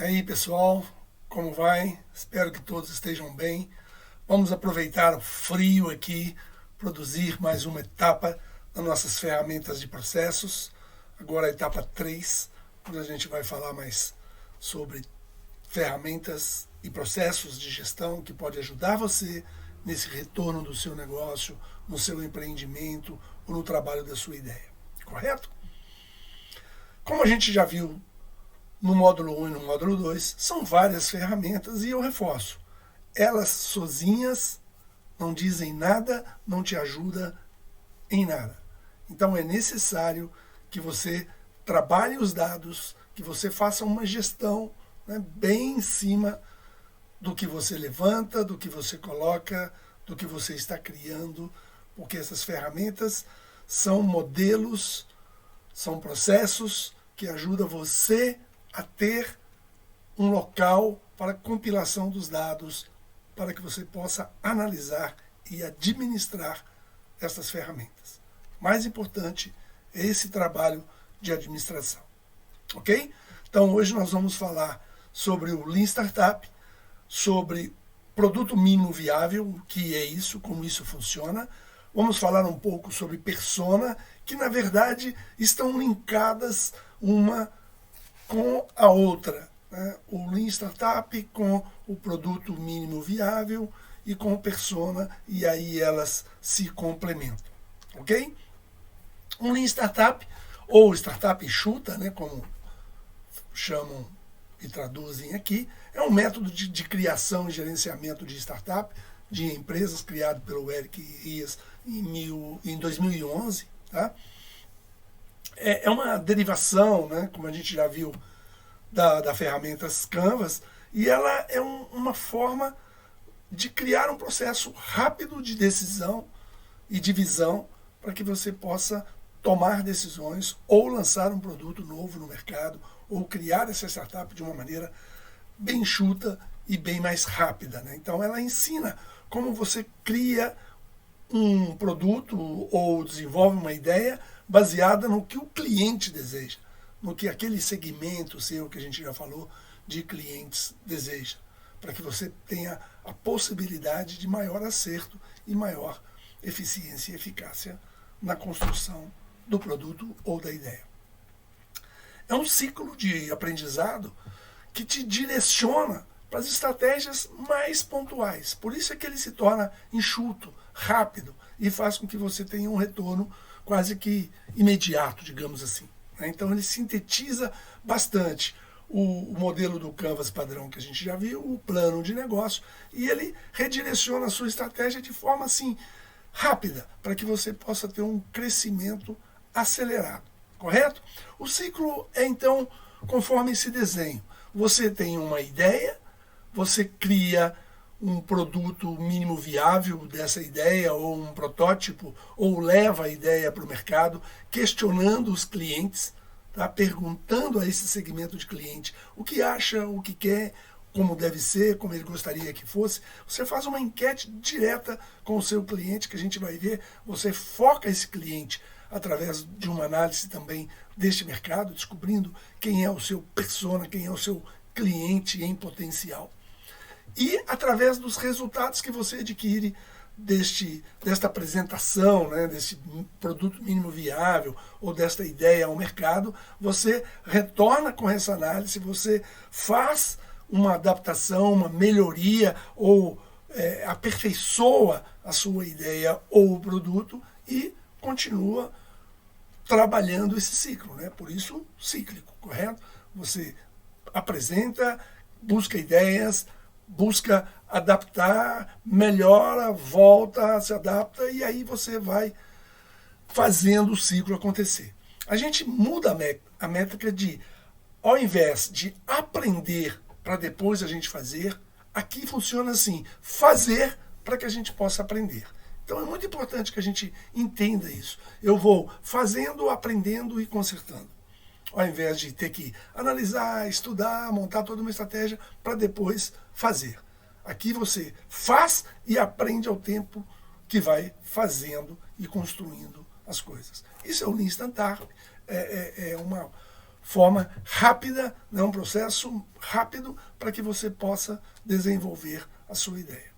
E aí, pessoal, como vai? Espero que todos estejam bem. Vamos aproveitar o frio aqui, produzir mais uma etapa das nossas ferramentas de processos. Agora a etapa 3, onde a gente vai falar mais sobre ferramentas e processos de gestão que pode ajudar você nesse retorno do seu negócio, no seu empreendimento ou no trabalho da sua ideia. Correto? Como a gente já viu no módulo 1 e no módulo 2, são várias ferramentas e eu reforço. Elas sozinhas não dizem nada, não te ajudam em nada. Então é necessário que você trabalhe os dados, que você faça uma gestão, né, bem em cima do que você levanta, do que você coloca, do que você está criando, porque essas ferramentas são modelos, são processos que ajudam você a ter um local para compilação dos dados, para que você possa analisar e administrar essas ferramentas. Mais importante é esse trabalho de administração. Ok? Então hoje nós vamos falar sobre o Lean Startup, sobre produto mínimo viável, o que é isso, como isso funciona. Vamos falar um pouco sobre persona, que na verdade estão linkadas uma com a outra, né? O Lean Startup com o produto mínimo viável e com o persona, e aí elas se complementam, ok? Um Lean Startup, ou startup enxuta, né, como chamam e traduzem aqui, é um método de criação e gerenciamento de startup, de empresas, criado pelo Eric Ries em 2011, tá? É uma derivação, né, como a gente já viu, da ferramenta Canvas, e ela é uma forma de criar um processo rápido de decisão e de visão para que você possa tomar decisões ou lançar um produto novo no mercado ou criar essa startup de uma maneira bem enxuta e bem mais rápida, né? Então ela ensina como você cria um produto ou desenvolve uma ideia baseada no que o cliente deseja, no que aquele segmento seu, que a gente já falou, de clientes deseja, para que você tenha a possibilidade de maior acerto e maior eficiência e eficácia na construção do produto ou da ideia. É um ciclo de aprendizado que te direciona para as estratégias mais pontuais. Por isso é que ele se torna enxuto, rápido e faz com que você tenha um retorno quase que imediato, digamos assim. Então ele sintetiza bastante o modelo do Canvas padrão que a gente já viu, o plano de negócio, e ele redireciona a sua estratégia de forma assim rápida, para que você possa ter um crescimento acelerado, correto? O ciclo é então conforme esse desenho. Você tem uma ideia, você cria um produto mínimo viável dessa ideia, ou um protótipo, ou leva a ideia para o mercado, questionando os clientes, tá? Perguntando a esse segmento de cliente o que acha, o que quer, como deve ser, como ele gostaria que fosse. Você faz uma enquete direta com o seu cliente, que a gente vai ver, você foca esse cliente através de uma análise também deste mercado, descobrindo quem é o seu persona, quem é o seu cliente em potencial. E através dos resultados que você adquire desta apresentação, né, desse produto mínimo viável ou desta ideia ao mercado, você retorna com essa análise, você faz uma adaptação, uma melhoria ou aperfeiçoa a sua ideia ou o produto e continua trabalhando esse ciclo, né? Por isso, cíclico, correto? Você apresenta, busca ideias, busca adaptar, melhora, volta, se adapta e aí você vai fazendo o ciclo acontecer. A gente muda a métrica de, ao invés de aprender para depois a gente fazer, aqui funciona assim, fazer para que a gente possa aprender. Então é muito importante que a gente entenda isso. Eu vou fazendo, aprendendo e consertando, ao invés de ter que analisar, estudar, montar toda uma estratégia para depois fazer. Aqui você faz e aprende ao tempo que vai fazendo e construindo as coisas. Isso é o Lean Startup, é uma forma rápida, né, um processo rápido para que você possa desenvolver a sua ideia.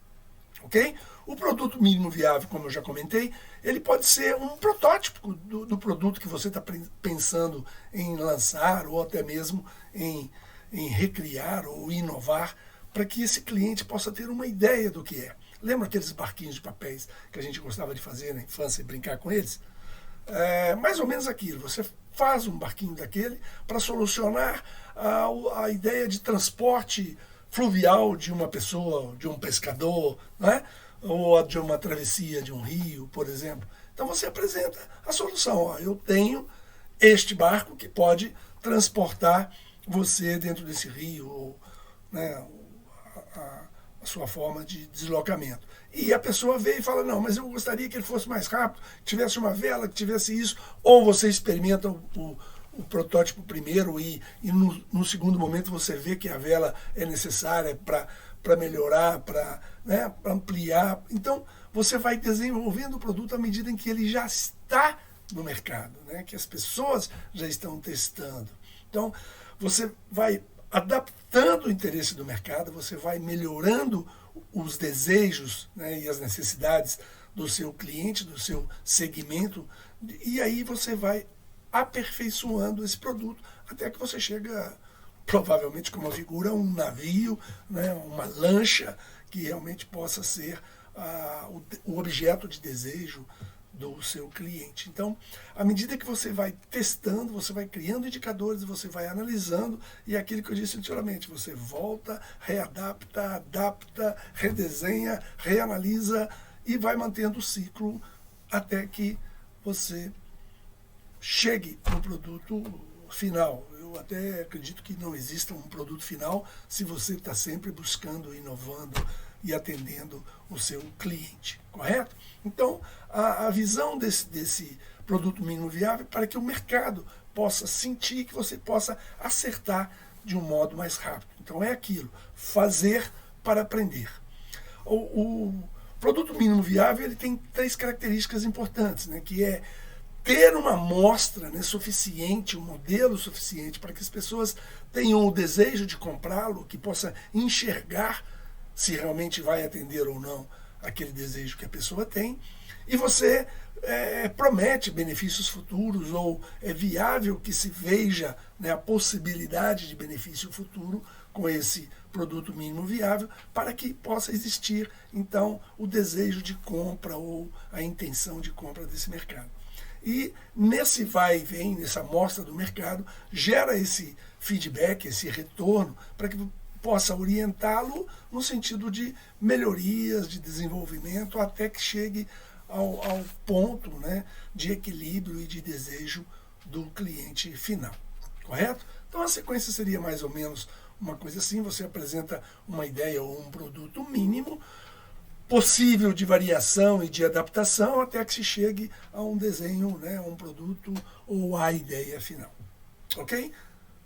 Ok? O produto mínimo viável, como eu já comentei, ele pode ser um protótipo do produto que você está pensando em lançar ou até mesmo em recriar ou inovar para que esse cliente possa ter uma ideia do que é. Lembra aqueles barquinhos de papéis que a gente gostava de fazer na infância e brincar com eles? É mais ou menos aquilo. Você faz um barquinho daquele para solucionar a ideia de transporte fluvial de uma pessoa, de um pescador, né? Ou de uma travessia de um rio, por exemplo. Então você apresenta a solução. Ó, eu tenho este barco que pode transportar você dentro desse rio, ou, né, a sua forma de deslocamento. E a pessoa vê e fala, não, mas eu gostaria que ele fosse mais rápido, que tivesse uma vela, que tivesse isso. Ou você experimenta o protótipo primeiro e no segundo momento você vê que a vela é necessária para melhorar, para, né, ampliar. Então, você vai desenvolvendo o produto à medida em que ele já está no mercado, né, que as pessoas já estão testando. Então, você vai adaptando o interesse do mercado, você vai melhorando os desejos, né, e as necessidades do seu cliente, do seu segmento, e aí você vai aperfeiçoando esse produto até que você chega, provavelmente, como figura, um navio, né, uma lancha que realmente possa ser o objeto de desejo do seu cliente. Então, à medida que você vai testando, você vai criando indicadores, você vai analisando, e é aquilo que eu disse anteriormente, você volta, readapta, adapta, redesenha, reanalisa e vai mantendo o ciclo até que você chegue no produto final. Eu até acredito que não exista um produto final se você está sempre buscando, inovando e atendendo o seu cliente, correto? Então, a visão desse produto mínimo viável é para que o mercado possa sentir, que você possa acertar de um modo mais rápido. Então, é aquilo, fazer para aprender. O produto mínimo viável ele tem 3 características importantes, né, que é ter uma amostra, né, suficiente, um modelo suficiente para que as pessoas tenham o desejo de comprá-lo, que possa enxergar se realmente vai atender ou não aquele desejo que a pessoa tem, e você promete benefícios futuros, ou é viável que se veja, né, a possibilidade de benefício futuro com esse produto mínimo viável, para que possa existir, então, o desejo de compra ou a intenção de compra desse mercado. E nesse vai e vem, nessa amostra do mercado, gera esse feedback, esse retorno, para que possa orientá-lo no sentido de melhorias, de desenvolvimento, até que chegue ao ponto, né, de equilíbrio e de desejo do cliente final. Correto? Então a sequência seria mais ou menos uma coisa assim, você apresenta uma ideia ou um produto mínimo, possível de variação e de adaptação, até que se chegue a um desenho, né, a um produto ou à ideia final. Ok?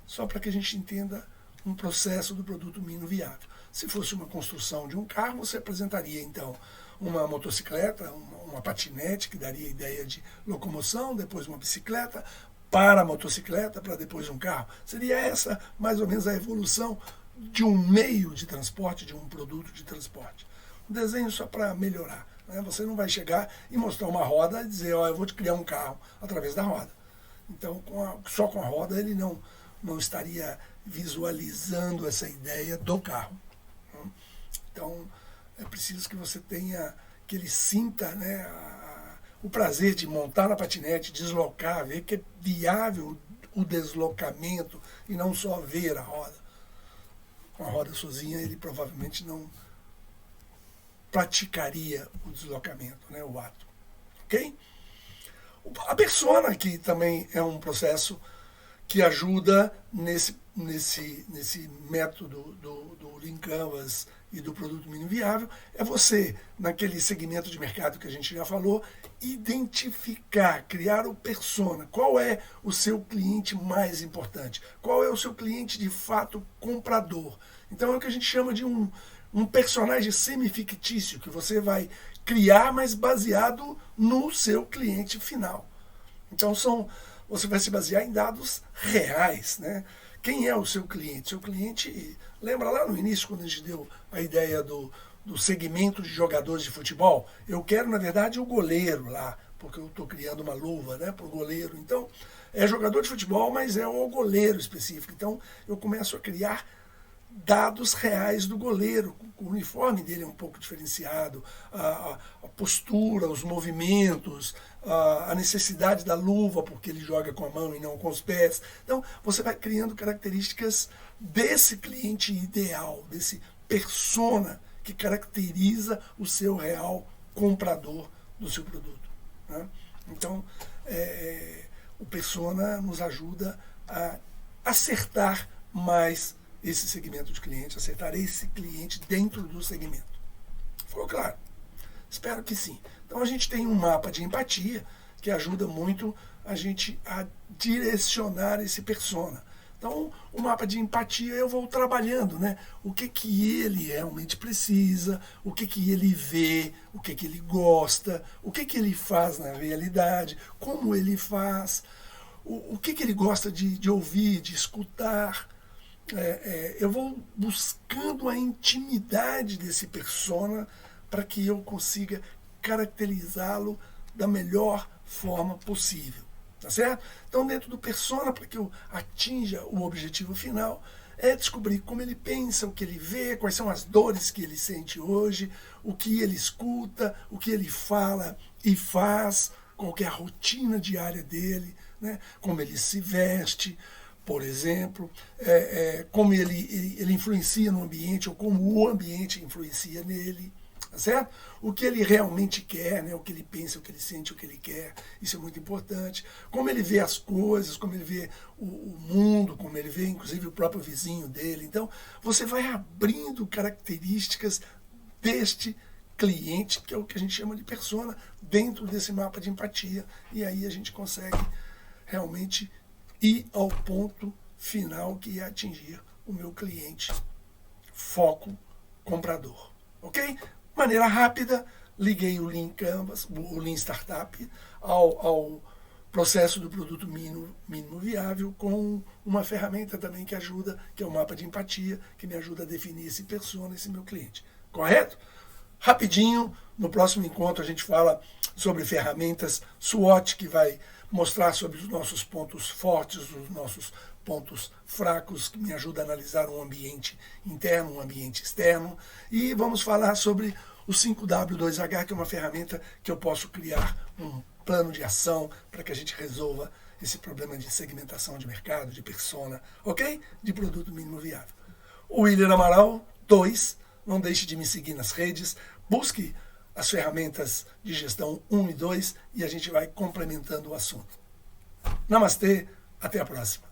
Só para que a gente entenda um processo do produto mínimo viável. Se fosse uma construção de um carro, você apresentaria, então, uma motocicleta, uma patinete, que daria ideia de locomoção, depois uma bicicleta, para a motocicleta, para depois um carro. Seria essa, mais ou menos, a evolução de um meio de transporte, de um produto de transporte. Um desenho só para melhorar, né? Você não vai chegar e mostrar uma roda e dizer, ó, eu vou te criar um carro através da roda. Então, só com a roda ele não estaria visualizando essa ideia do carro. Então, é preciso que você tenha, que ele sinta, né, o prazer de montar na patinete, deslocar, ver que é viável o deslocamento e não só ver a roda. Com a roda sozinha, ele provavelmente não praticaria o deslocamento, né, o ato. Ok? A persona, que também é um processo que ajuda nesse método do Lean Canvas e do produto mínimo viável, é você, naquele segmento de mercado que a gente já falou, identificar, criar o persona. Qual é o seu cliente mais importante? Qual é o seu cliente de fato comprador? Então é o que a gente chama de um personagem semi-fictício, que você vai criar, mas baseado no seu cliente final. Então são você vai se basear em dados reais, né? Quem é o seu cliente? Seu cliente, lembra lá no início, quando a gente deu a ideia do segmento de jogadores de futebol? Eu quero, na verdade, o goleiro lá, porque eu estou criando uma luva, né, para o goleiro. Então, é jogador de futebol, mas é o goleiro específico. Então, eu começo a criar dados reais do goleiro. O uniforme dele é um pouco diferenciado, a postura, os movimentos, a necessidade da luva, porque ele joga com a mão e não com os pés. Então, você vai criando características desse cliente ideal, desse persona que caracteriza o seu real comprador do seu produto, né? Então, o persona nos ajuda a acertar mais esse segmento de cliente, acertar esse cliente dentro do segmento. Ficou claro? Espero que sim. Então a gente tem um mapa de empatia que ajuda muito a gente a direcionar esse persona. Então, o mapa de empatia eu vou trabalhando, né? O que ele realmente precisa, o que ele vê, o que ele gosta, o que ele faz na realidade, como ele faz, o que ele gosta de ouvir, de escutar. Eu vou buscando a intimidade desse persona para que eu consiga caracterizá-lo da melhor forma possível. Tá certo? Então, dentro do persona, para que eu atinja o objetivo final, é descobrir como ele pensa, o que ele vê, quais são as dores que ele sente hoje, o que ele escuta, o que ele fala e faz, qual que é a rotina diária dele, né? Como ele se veste, por exemplo, como ele influencia no ambiente ou como o ambiente influencia nele. Certo? O que ele realmente quer, né? O que ele pensa, o que ele sente, o que ele quer, isso é muito importante. Como ele vê as coisas, como ele vê o mundo, como ele vê inclusive o próprio vizinho dele. Então, você vai abrindo características deste cliente, que é o que a gente chama de persona, dentro desse mapa de empatia. E aí a gente consegue realmente ir ao ponto final, que é atingir o meu cliente foco comprador. Ok? Maneira rápida, liguei o Lean Canvas, o Lean Startup, ao processo do produto mínimo viável, com uma ferramenta também que ajuda, que é o mapa de empatia, que me ajuda a definir esse persona, esse meu cliente. Correto? Rapidinho, no próximo encontro a gente fala sobre ferramentas SWOT, que vai mostrar sobre os nossos pontos fortes, os nossos pontos fracos, que me ajuda a analisar um ambiente interno, um ambiente externo. E vamos falar sobre o 5W2H, que é uma ferramenta que eu posso criar um plano de ação para que a gente resolva esse problema de segmentação de mercado, de persona, ok? De produto mínimo viável. O William Amaral 2, não deixe de me seguir nas redes, busque as ferramentas de gestão 1 e 2 e a gente vai complementando o assunto. Namastê, até a próxima.